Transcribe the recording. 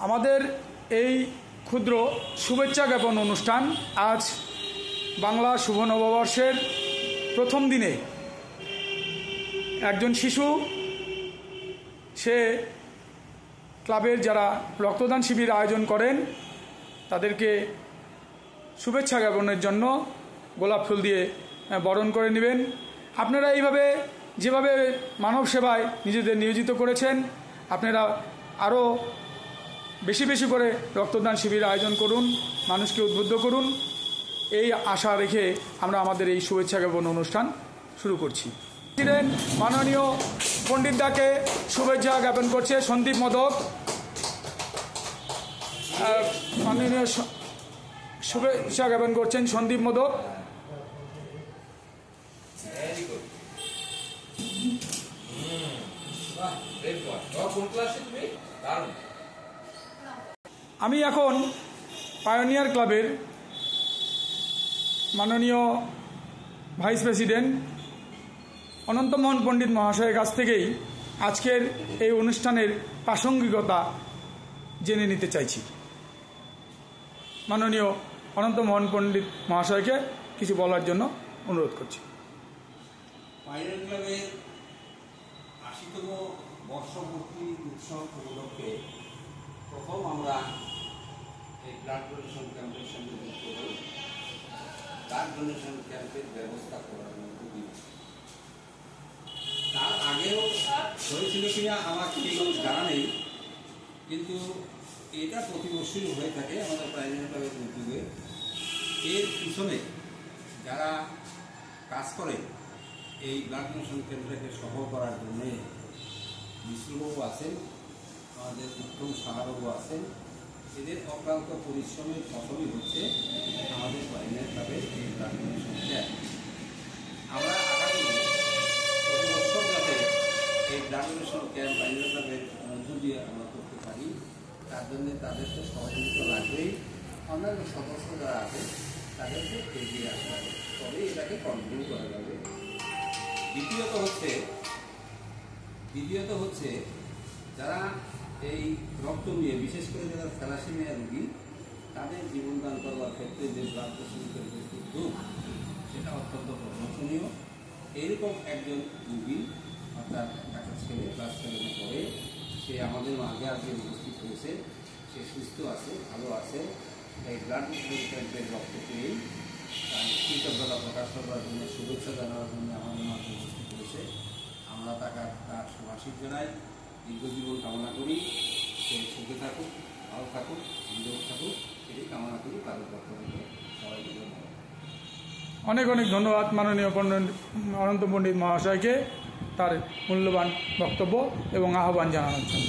আমাদের এই ক্ষুদ্র শুভেচ্ছা জ্ঞাপন অনুষ্ঠান আজ বাংলা শুভ নববর্ষের প্রথম দিনে একজন শিশু সে ক্লাবের যারা রক্তদান শিবির আয়োজন করেন তাদেরকে শুভেচ্ছা জ্ঞাপনের জন্য গোলাপ ফুল দিয়ে বরণ করে নেবেন। আপনারা এইভাবে যেভাবে মানব সেবায় নিজেদের নিয়োজিত করেছেন আপনারা আরও বেশি বেশি করে রক্তদান শিবির আয়োজন করুন, মানুষকে উদ্বুদ্ধ করুন, এই আশা রেখে আমরা আমাদের এই শুভেচ্ছা জ্ঞাপন অনুষ্ঠান শুরু করছি। মাননীয় পণ্ডিতদাকে শুভেচ্ছা জ্ঞাপন করছে সন্দীপ মোদক। মাননীয় শুভেচ্ছা জ্ঞাপন করছেন সন্দীপ মোদক। আমি এখন পায়োনিয়ার ক্লাবের মাননীয় ভাইস প্রেসিডেন্ট অনন্তমোহন পণ্ডিত মহাশয়ের কাছ থেকেই আজকের এই অনুষ্ঠানের প্রাসঙ্গিকতা জেনে নিতে চাইছি। মাননীয় অনন্তমোহন পণ্ডিত মহাশয়কে কিছু বলার জন্য অনুরোধ করছি। পায়োনিয়ার ক্লাবের ৮০তম বর্ষপূর্তি উৎসব উপলক্ষে প্রথম আমরা এই ব্লাড ডোনেশন ক্যাম্পের সঙ্গে যুক্ত হই। ব্লাড ডোনেশন ক্যাম্পের ব্যবস্থা করার মধ্যে তার আগেও হয়েছিল কিনা আমাকে জানা নেই, কিন্তু এটা প্রতি বছরই হয়ে থাকে আমাদের পায়োনিয়ার ক্লাবের উদ্যোগে। এর পিছনে যারা কাজ করে এই ব্লাড ডোনেশন ক্যাম্পটাকে সফল করার জন্য মিশ্রবাবু আছেন, আমাদের উত্তম সাহাবাবু আছেন। এদের অক্লান্ত পরিশ্রমের ফসলই হচ্ছে আমাদের পায়োনিয়ার ক্লাবের এই ব্লাড ডোনেশন ক্যাম্প। আমরা আগামী প্রতি বছর যাতে এই ব্লাড ডোনেশন ক্যাম্প পায়োনিয়ার ক্লাবের মধ্য দিয়ে আমরা করতে পারি তার জন্য তাদের তো সহযোগিতা লাগবেই। অন্যান্য সদস্য যারা আছে তাদেরকে এগিয়ে আসতে হবে, তবে এটাকে কন্টিনিউ করা যাবে। দ্বিতীয়ত হচ্ছে যারা এই রক্ত নিয়ে, বিশেষ করে যারা থ্যালাসেমিয়া রোগী, তাদের জীবনদান করবার ক্ষেত্রে যে ব্লাড ডোনেশন ক্যাম্পের উদ্যোগ সেটা অত্যন্ত প্রশংসনীয়। এরকম একজন রোগী অর্থাৎ একটা ছেলে ক্লাস 7-এ পড়ে, সে আমাদের মাঝে আজকে উপস্থিত হয়েছে, সে সুস্থ আছে, ভালো আছে। এই ব্লাড ডোনেশন ক্যাম্পের রক্ত পেয়েই তার কৃতজ্ঞতা প্রকাশ করবার জন্য, শুভেচ্ছা জানাবার জন্য আমাদের মাঝে উপস্থিত হয়েছে। আমরা তার সুভাষিত জানাই, দীর্ঘজীবন কামনা করি, সে সুখে থাকুক, ভালো থাকুক, নিরোগ থাকুক, এটাই কামনা করি। তাদের বক্তব্য সবাইকে ধন্যবাদ। অনেক অনেক ধন্যবাদ মাননীয় অনন্ত পণ্ডিত মহাশয়কে তার মূল্যবান বক্তব্য এবং আহ্বান জানানোর জন্য।